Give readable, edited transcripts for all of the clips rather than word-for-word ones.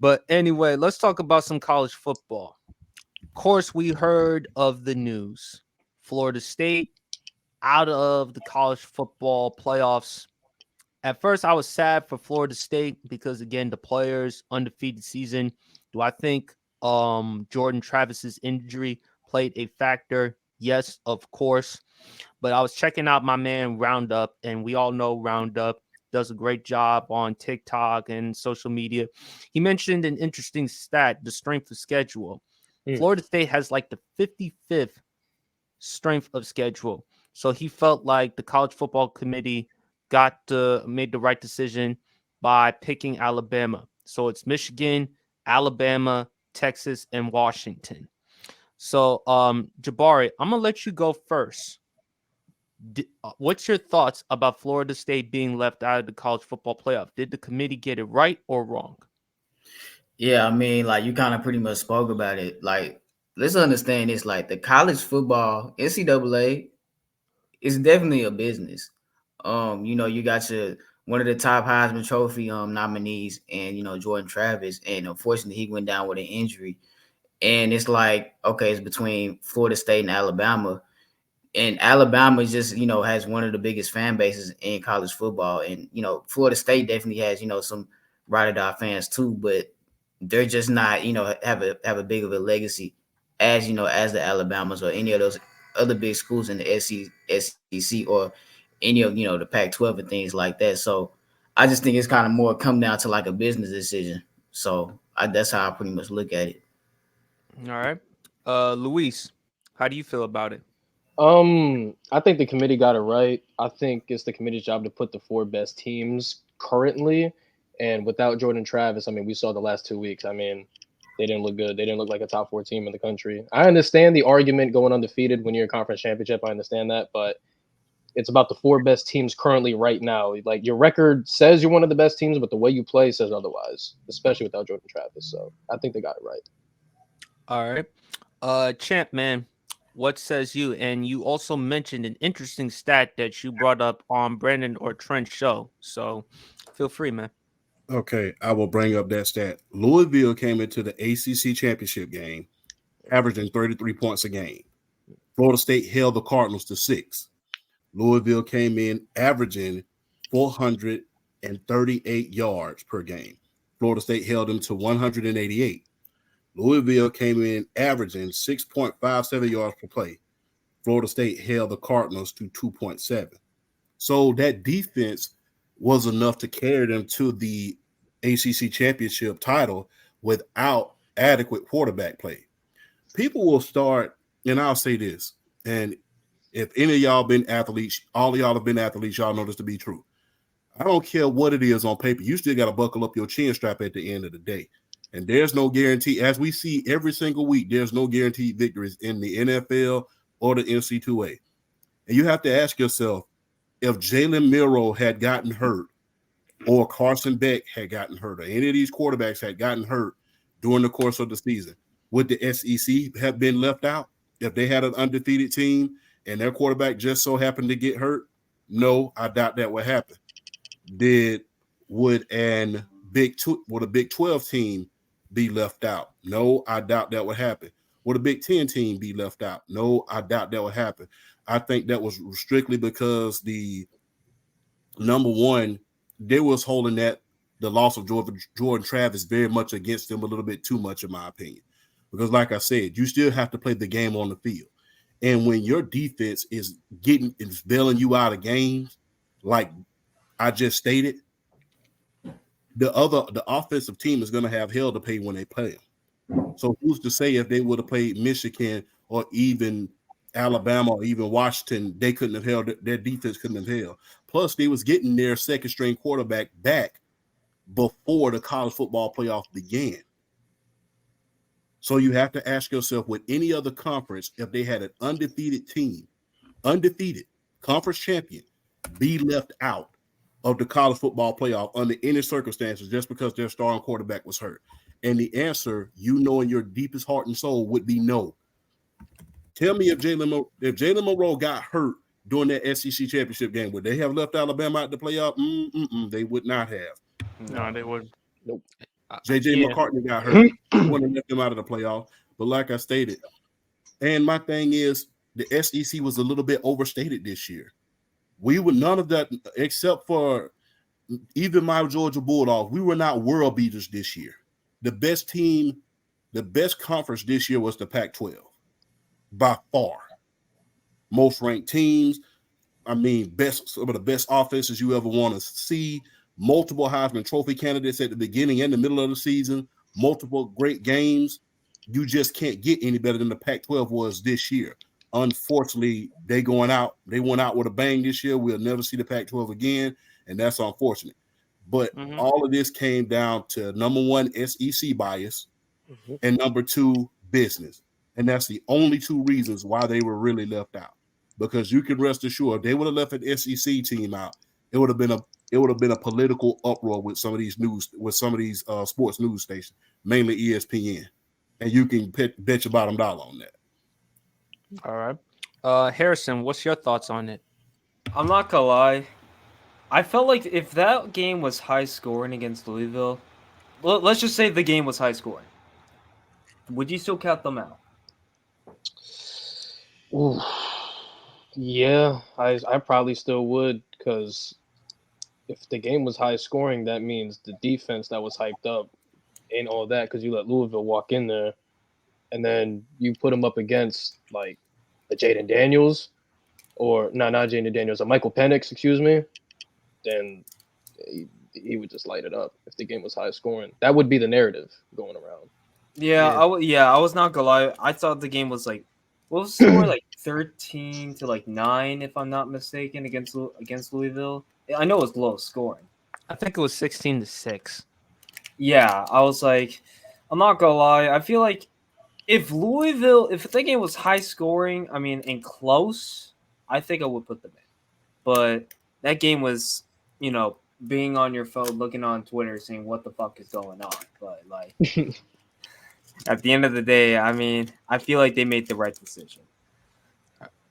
But anyway, let's talk about some college football. Of course, we heard of the news. Florida State out of the college football playoffs. At first, I was sad for Florida State because again, the players undefeated season. Do I think Jordan Travis's injury played a factor? Yes, of course. But I was checking out my man Roundup, and we all know Roundup does a great job on TikTok and social media. He mentioned an interesting stat: the strength of schedule. Mm. Florida State has like the 55th strength of schedule. So he felt like the college football committee made the right decision by picking Alabama. So it's Michigan, Alabama, Texas, and Washington. So Jabari, I'm gonna let you go first. What's your thoughts about Florida State being left out of the college football playoff? Did the committee get it right or wrong? Yeah, I mean, like you kind of pretty much spoke about it. Like, let's understand this: like the college football NCAA is definitely a business. You got your one of the top Heisman Trophy nominees, and Jordan Travis, and unfortunately he went down with an injury. And it's like, okay, it's between Florida State and Alabama, and Alabama just has one of the biggest fan bases in college football, and Florida State definitely has some ride or die fans too, but they're just not have a big of a legacy as as the Alabamas or any of those other big schools in the SEC or any of the Pac-12 and things like that. So I just think it's kind of more come down to like a business decision. So that's how I pretty much look at it. All right. Luis, how do you feel about it? I think the committee got it right. I think it's the committee's job to put the four best teams currently, and without Jordan Travis, I mean, we saw the last 2 weeks. I mean, they didn't look good. They didn't look like a top four team in the country. I understand the argument going undefeated when you're in conference championship. I understand that, but it's about the four best teams currently right now. Like your record says you're one of the best teams, but the way you play says otherwise, especially without Jordan Travis. So I think they got it right. All right. Champ, man, what says you? And you also mentioned an interesting stat that you brought up on Brandon or Trent's show. So feel free, man. Okay, I will bring up that stat. Louisville came into the ACC championship game averaging 33 points a game. Florida State held the Cardinals to 6. Louisville came in averaging 438 yards per game. Florida State held them to 188. Louisville came in averaging 6.57 yards per play. Florida State held the Cardinals to 2.7. So that defense was enough to carry them to the ACC championship title without adequate quarterback play. People will start, and I'll say this, and if any of y'all been athletes, all of y'all have been athletes, y'all know this to be true. I don't care what it is on paper. You still got to buckle up your chin strap at the end of the day. And there's no guarantee, as we see every single week, there's no guaranteed victories in the NFL or the NC2A. And you have to ask yourself, if Jalen Milroe had gotten hurt, or Carson Beck had gotten hurt, or any of these quarterbacks had gotten hurt during the course of the season, would the SEC have been left out if they had an undefeated team and their quarterback just so happened to get hurt? No, I doubt that would happen. Did would an would a Big 12 team be left out? No, I doubt that would happen. Would a Big 10 team be left out? No, I doubt that would happen. I think that was strictly because the number one, they was holding that the loss of Jordan Travis very much against them a little bit too much, in my opinion. Because, like I said, you still have to play the game on the field. And when your defense is bailing you out of games, like I just stated, the offensive team is going to have hell to pay when they play them. So who's to say if they would have played Michigan or even Alabama or even Washington, they couldn't have held their defense couldn't have held. Plus, they was getting their second string quarterback back before the college football playoff began. So you have to ask yourself, with any other conference, if they had an undefeated team, undefeated conference champion, be left out of the college football playoff under any circumstances just because their starting quarterback was hurt? And the answer, you know, in your deepest heart and soul, would be no. Tell me if Jalen Monroe got hurt during that SEC championship game, would they have left Alabama out the playoff? They would not have. No, No, they would. nope. JJ Yeah. McCartney got hurt. Wouldn't have left them out of the playoff. But like I stated, and my thing is the SEC was a little bit overstated this year. We were none of that except for even my Georgia Bulldogs. We were not world beaters this year. The best team, the best conference this year was the Pac-12 by far. Most ranked teams. I mean, some of the best offenses you ever want to see. Multiple Heisman Trophy candidates at the beginning and the middle of the season. Multiple great games. You just can't get any better than the Pac-12 was this year. Unfortunately, they went out with a bang this year. We'll never see the Pac-12 again, and that's unfortunate. But all of this came down to number one, SEC bias, and number two, business. And that's the only two reasons why they were really left out. Because you can rest assured, if they would have left an SEC team out, it would have been a political uproar with some of these sports news stations, mainly ESPN, and you can bet your bottom dollar on that. All right. Harrison, what's your thoughts on it? I'm not gonna lie. I felt like if that game was high scoring against Louisville, let's just say the game was high scoring, would you still count them out? Ooh. Yeah, I probably still would, because if the game was high scoring, that means the defense that was hyped up ain't all that, because you let Louisville walk in there, and then you put them up against like a Jaden Daniels, or not Jaden Daniels, a Michael Penix, excuse me, then he would just light it up if the game was high scoring. That would be the narrative going around. Yeah, I was not gonna lie. I thought the game was like, what was the score, like 13 to like 9, if I'm not mistaken, against Louisville. I know it was low scoring. I think it was 16-6. Yeah, I was like, I'm not gonna lie. I feel like if the game was high scoring, I mean, and close, I think I would put them in. But that game was, being on your phone, looking on Twitter, saying what the fuck is going on. But like, at the end of the day, I mean, I feel like they made the right decision.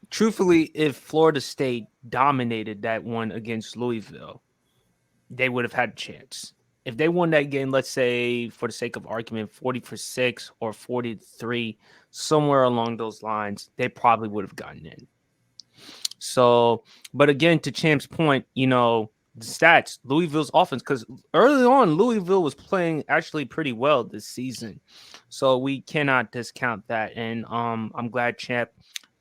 Truthfully, if Florida State dominated that one against Louisville, they would have had a chance. If they won that game, let's say, for the sake of argument, 40-6 or 40-3, somewhere along those lines, they probably would have gotten in. So, but again, to Champ's point, the stats, Louisville's offense, because early on, Louisville was playing actually pretty well this season. So we cannot discount that. And I'm glad Champ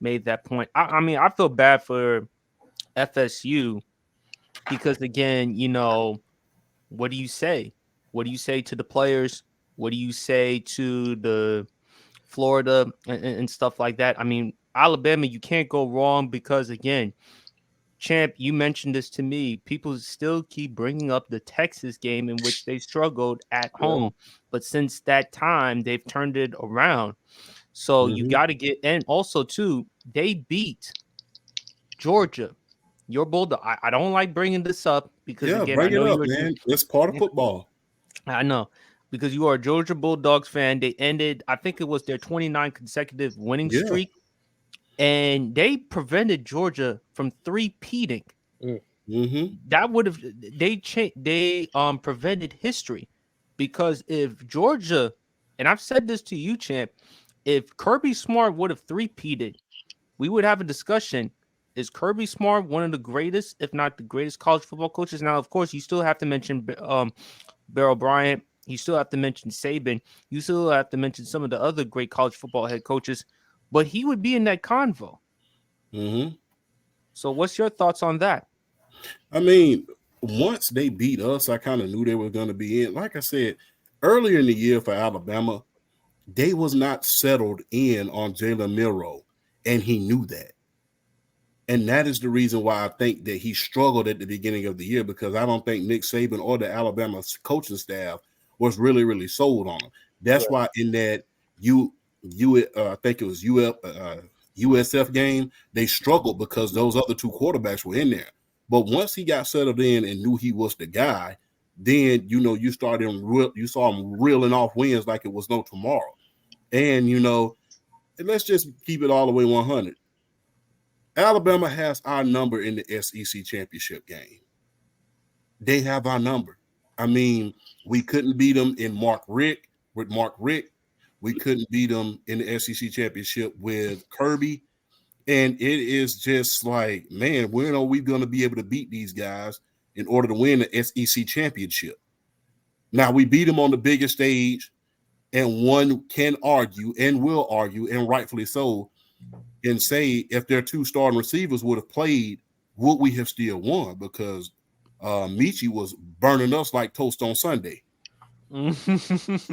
made that point. I mean, I feel bad for FSU because, again, what do you say? What do you say to the players? What do you say to the Florida and stuff like that? I mean, Alabama, you can't go wrong because, again, Champ, you mentioned this to me. People still keep bringing up the Texas game in which they struggled at home. But since that time, they've turned it around. So you got to get – and also, too, they beat Georgia. Your Bulldog. I don't like bringing this up because, again, bring I know it up, man. It's part of football. I know. Because you are a Georgia Bulldogs fan. They ended, I think it was their 29 consecutive winning streak. And they prevented Georgia from three-peating. That would have they prevented history, because if Georgia, and I've said this to you, Champ, if Kirby Smart would have three-peated, we would have a discussion. Is Kirby Smart one of the greatest, if not the greatest, college football coaches? Now, of course, you still have to mention Bill Bryant. You still have to mention Saban. You still have to mention some of the other great college football head coaches. But he would be in that convo. So what's your thoughts on that? I mean, once they beat us, I kind of knew they were going to be in. Like I said, earlier in the year for Alabama, they was not settled in on Jalen Milroe, and he knew that. And that is the reason why I think that he struggled at the beginning of the year, because I don't think Nick Saban or the Alabama coaching staff was really, really sold on him. That's why in that I think it was USF game, they struggled because those other two quarterbacks were in there. But once he got settled in and knew he was the guy, then you saw him reeling off wins like it was no tomorrow. And let's just keep it all the way 100. Alabama has our number in the SEC championship game. They have our number. I mean, We couldn't beat them in Mark Richt. We couldn't beat them in the SEC championship with Kirby. And it is just like, man, when are we going to be able to beat these guys in order to win the SEC championship? Now, we beat them on the biggest stage, and one can argue and will argue, and rightfully so, and say if their two starting receivers would have played, would we have still won? Because Michi was burning us like toast on Sunday.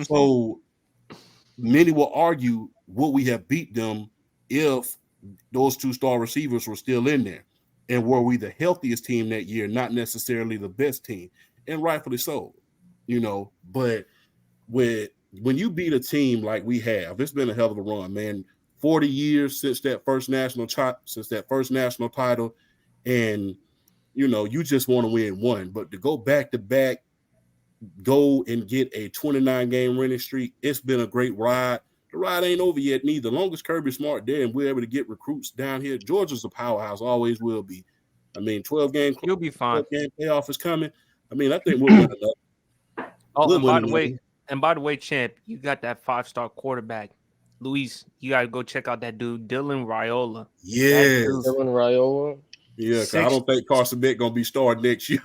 So many will argue, would we have beat them if those two star receivers were still in there? And were we the healthiest team that year, not necessarily the best team? And rightfully so, but when you beat a team like we have, it's been a hell of a run, man. 40 years since that first national title, and you just want to win one. But to go back to back, go and get a 29 game winning streak, it's been a great ride. The ride ain't over yet neither. Long as Kirby Smart there and we're able to get recruits down here, Georgia's a powerhouse, always will be. I mean, 12 game, you'll be fine. 12 game playoff is coming. I mean, I think we'll win enough. Oh, and by the way, champ, you got that 5-star quarterback. Luis, you got to go check out that dude, Dylan Raiola. Yeah. Dylan Raiola. Yeah, I don't think Carson Beck going to be starting next year.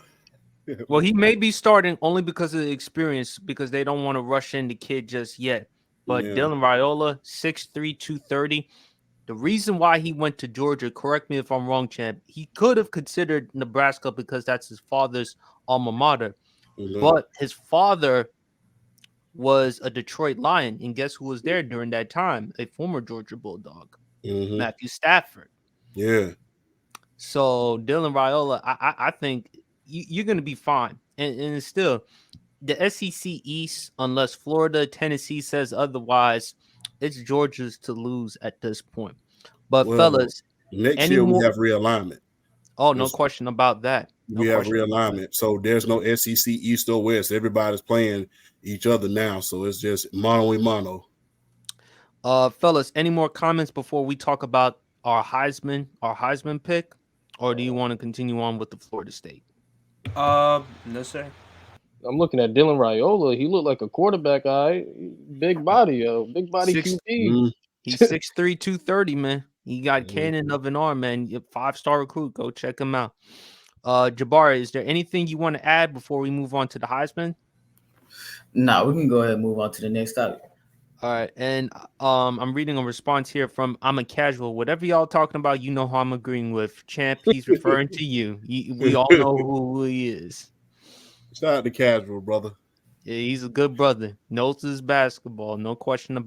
Well, he may be starting only because of the experience, because they don't want to rush in the kid just yet. But Dylan Raiola, 6'3", 230. The reason why he went to Georgia, correct me if I'm wrong, champ, he could have considered Nebraska because that's his father's alma mater. Mm-hmm. But his father was a Detroit Lion, and guess who was there during that time? A former Georgia Bulldog, Matthew Stafford. Yeah. So Dylan Raiola, I think you're going to be fine. And still, the SEC East, unless Florida, Tennessee says otherwise, it's Georgia's to lose at this point. But fellas, next year we have realignment. Oh, no question about that. We have realignment. So there's no SEC East or West. Everybody's playing each other now. So it's just mano a mano. Fellas, any more comments before we talk about our Heisman pick? Or do you want to continue on with the Florida State? No, sir. I'm looking at Dylan Raiola. He looked like a quarterback guy. Big body, QB. He's 6'3", 230, man. He got cannon of an arm, man. 5-star recruit. Go check him out. Jabari, is there anything you want to add before we move on to the Heisman? No, we can go ahead and move on to the next topic. All right, and I'm reading a response here from I'm a Casual. Whatever y'all talking about, you know who I'm agreeing with. Champ, he's referring to you. We all know who he is. Shout out to Casual, brother. Yeah, he's a good brother. Knows his basketball, no question about it.